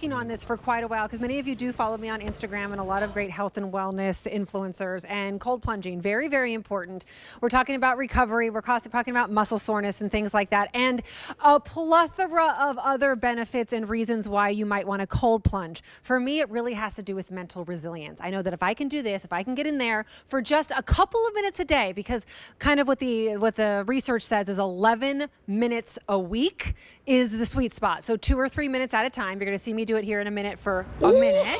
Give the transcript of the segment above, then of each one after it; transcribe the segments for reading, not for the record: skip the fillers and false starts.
working on this for quite a while because many of you do follow me on Instagram and a lot of great health and wellness influencers, and cold plunging, very, very important. We're talking about recovery. We're talking about muscle soreness and things like that, and a plethora of other benefits and reasons why you might want to cold plunge. For me, it really has to do with mental resilience. I know that if I can do this, if I can get in there for just a couple of minutes a day, because kind of what the research says is 11 minutes a week is the sweet spot. So 2 or 3 minutes at a time. You're going to see me do it here in a minute for a minute.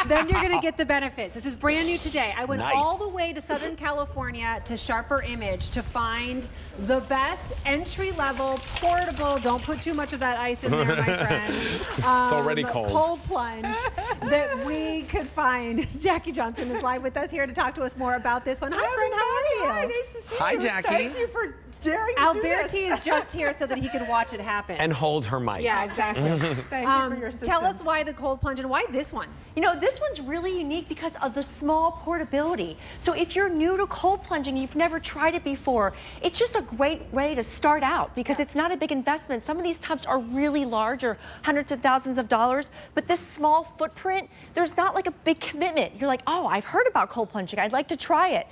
Then you're going to get the benefits. This is brand new today. I went all the way to Southern California to Sharper Image to find the best entry-level, portable, don't put too much of that ice in there, my friend. It's already cold. Cold plunge that we could find. Jackie Johnson is live with us here to talk to us more about this one. Hi, friend. How are you? Hi, nice to see you. Hi, Jackie. Thank you for daring to Alberti is just here so that he could watch it happen. And hold her mic. Yeah, exactly. Thank you for your assistance. Tell us why the cold plunge and why this one. You know, this one's really unique because of the small portability. So if you're new to cold plunging, you've never tried it before, it's just a great way to start out because it's not a big investment. Some of these tubs are really large, or hundreds of thousands of dollars, but this small footprint, there's not like a big commitment. You're like, oh, I've heard about cold plunging. I'd like to try it.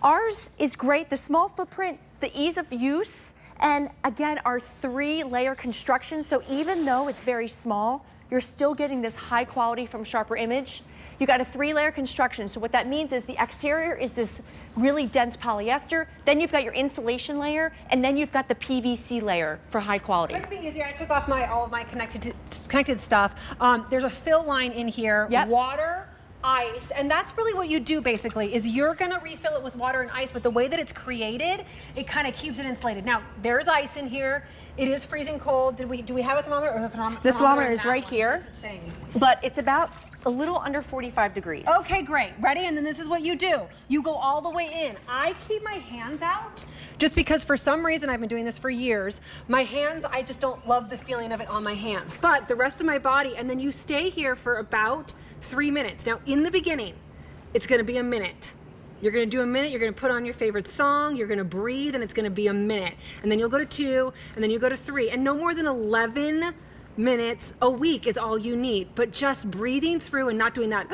Ours is great. The small footprint, the ease of use, and again, our 3-layer construction. So even though it's very small, you're still getting this high quality from Sharper Image. You got a 3-layer construction. So what that means is the exterior is this really dense polyester. Then you've got your insulation layer, and then you've got the PVC layer for high quality. Couldn't be easier. I took off all of my connected stuff. There's a fill line in here. Yep. Water, ice, and that's really what you do basically, is you're gonna refill it with water and ice, but the way that it's created, it kind of keeps it insulated. Now, there's ice in here. It is freezing cold. Do we have a thermometer? Or the thermometer is right here, what's it saying? but it's about a little under 45 degrees. Okay, great. Ready? And then this is what you do. You go all the way in. I keep my hands out just because for some reason, I've been doing this for years, my hands, I just don't love the feeling of it on my hands. But the rest of my body, and then you stay here for about 3 minutes. Now, in the beginning, it's gonna be a minute. You're gonna do a minute, you're gonna put on your favorite song, you're gonna breathe, and it's gonna be a minute. And then you'll go to 2, and then you go to 3, and no more than 11 minutes a week is all you need. But just breathing through and not doing that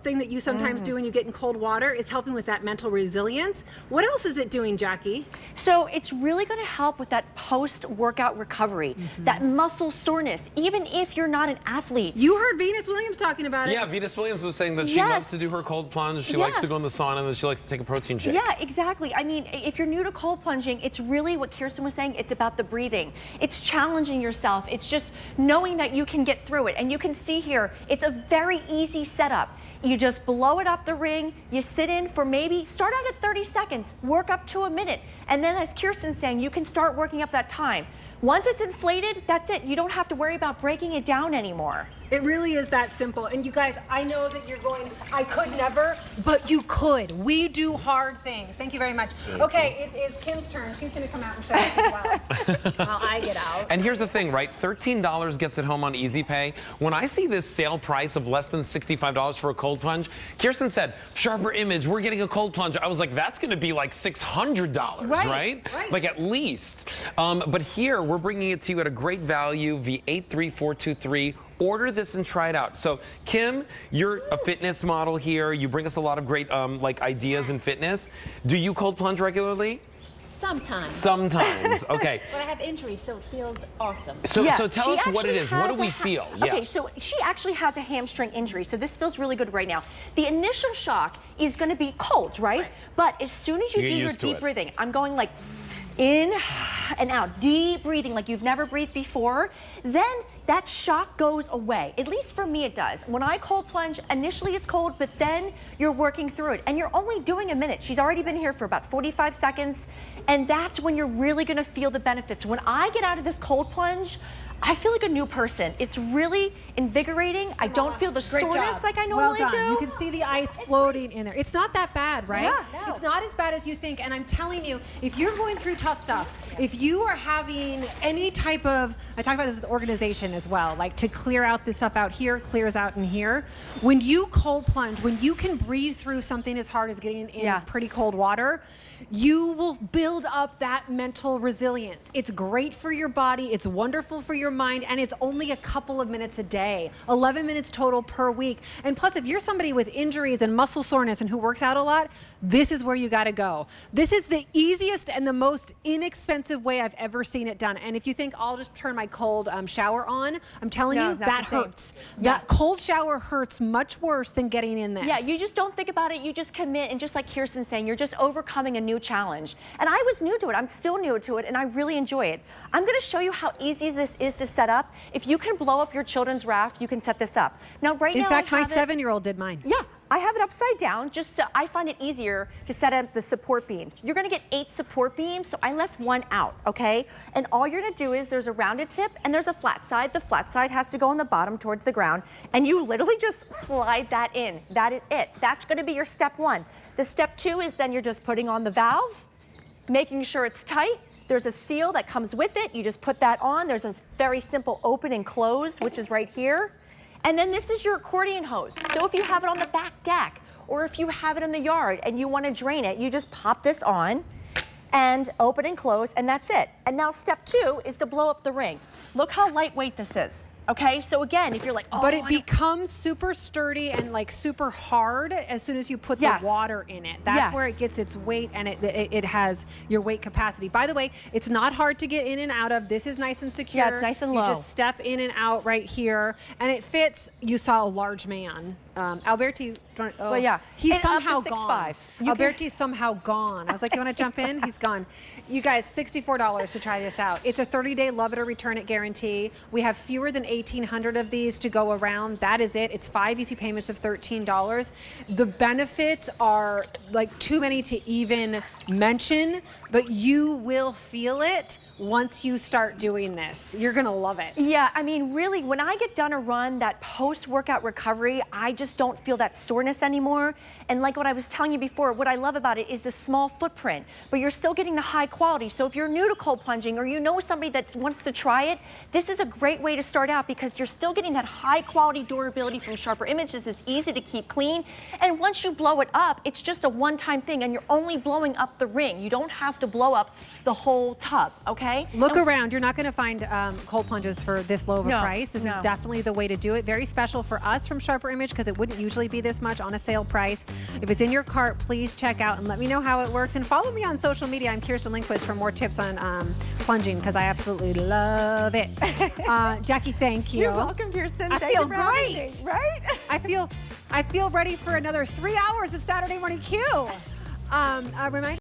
thing that you sometimes do when you get in cold water is helping with that mental resilience. What else is it doing, Jackie? So it's really going to help with that post-workout recovery, that muscle soreness, even if you're not an athlete. You heard Venus Williams talking about it. Yeah, Venus Williams was saying that she loves to do her cold plunge. She likes to go in the sauna, and then she likes to take a protein shake. Yeah, exactly. I mean, if you're new to cold plunging, it's really what Kirsten was saying. It's about the breathing. It's challenging yourself. It's just knowing that you can get through it. And you can see here, it's a very easy setup. You just blow it up the ring, you sit in for start out at 30 seconds, work up to a minute. And then as Kirsten's saying, you can start working up that time. Once it's inflated, that's it. You don't have to worry about breaking it down anymore. It really is that simple. And you guys, I know that you're going, I could never, but you could. We do hard things. Thank you very much. Okay, it is Kim's turn. She's going to come out and show us as well while I get out. And here's the thing, right? $13 gets it home on Easy Pay. When I see this sale price of less than $65 for a cold plunge, Kirsten said, Sharper Image, we're getting a cold plunge. I was like, that's going to be like $600, right? Like at least. But here, we're bringing it to you at a great value via 83423. Order this and try it out. So, Kim, you're a fitness model here. You bring us a lot of great like ideas in fitness. Do you cold plunge regularly? Sometimes. Sometimes, okay. But I have injuries, so it feels awesome. So tell us what it is. What do we feel? Okay, so she actually has a hamstring injury, so this feels really good right now. The initial shock is going to be cold, right? But as soon as you do your deep breathing, I'm going like in and out, deep breathing like you've never breathed before, then that shock goes away. At least for me it does. When I cold plunge, initially it's cold, but then you're working through it. And you're only doing a minute. She's already been here for about 45 seconds, and that's when you're really gonna feel the benefits. When I get out of this cold plunge, I feel like a new person. It's really invigorating. I don't feel the soreness like I normally do. You can see the ice floating in there. It's not that bad, right? Yeah. No. It's not as bad as you think. And I'm telling you, if you're going through tough stuff, if you are having any type of, I talk about this with organization as well, like to clear out this stuff out here, clears out in here. When you cold plunge, when you can breathe through something as hard as getting in pretty cold water, you will build up that mental resilience. It's great for your body. It's wonderful for your your mind, and it's only a couple of minutes a day, 11 minutes total per week. And plus, if you're somebody with injuries and muscle soreness and who works out a lot, this is where you gotta go. This is the easiest and the most inexpensive way I've ever seen it done. And if you think I'll just turn my cold shower on, I'm telling you, that hurts. That cold shower hurts much worse than getting in this. Yeah, you just don't think about it, you just commit, and just like Kirsten's saying, you're just overcoming a new challenge. And I was new to it, I'm still new to it, and I really enjoy it. I'm gonna show you how easy this is to set up. If you can blow up your children's raft, you can set this up. Now, right now, in fact, my 7-year-old did mine. Yeah, I have it upside down, I find it easier to set up the support beams. You're gonna get 8 support beams, so I left 1 out, okay? And all you're gonna do is there's a rounded tip and there's a flat side. The flat side has to go on the bottom towards the ground, and you literally just slide that in. That is it. That's gonna be your step 1. The step 2 is then you're just putting on the valve, making sure it's tight. There's a seal that comes with it. You just put that on. There's a very simple open and close, which is right here. And then this is your accordion hose. So if you have it on the back deck, or if you have it in the yard and you want to drain it, you just pop this on and open and close, and that's it. And now step 2 is to blow up the ring. Look how lightweight this is. Okay, so again, if you're like, oh, but it becomes super sturdy and like super hard as soon as you put the water in it. That's where it gets its weight, and it has your weight capacity. By the way, it's not hard to get in and out of. This is nice and secure. Yeah, it's nice and low. You just step in and out right here, and it fits. You saw a large man. Alberti, well, yeah. He's And somehow up to gone. 6'5". Alberti's somehow gone. I was like, you want to jump in? He's gone. You guys, $64 to try this out. It's a 30-day love it or return it guarantee. We have fewer than 1,800 of these to go around. That is it. It's 5 easy payments of $13. The benefits are like too many to even mention, but you will feel it once you start doing this. You're gonna love it. Yeah, I mean, really, when I get done a run, that post-workout recovery, I just don't feel that soreness anymore. And like what I was telling you before, what I love about it is the small footprint, but you're still getting the high quality. So if you're new to cold plunging, or you know somebody that wants to try it, this is a great way to start out, because you're still getting that high quality durability from Sharper Image. This is easy to keep clean. And once you blow it up, it's just a one-time thing, and you're only blowing up the ring. You don't have to blow up the whole tub, okay? Look around. You're not going to find cold plunges for this low of a price. This is definitely the way to do it. Very special for us from Sharper Image, because it wouldn't usually be this much on a sale price. If it's in your cart, please check out and let me know how it works. And follow me on social media. I'm Kirsten Lindquist for more tips on plunging, because I absolutely love it. Jackie, thank you. You're welcome, Kirsten. I Thank feel you for having me, great. right? I feel ready for another 3 hours of Saturday Morning Q. Remind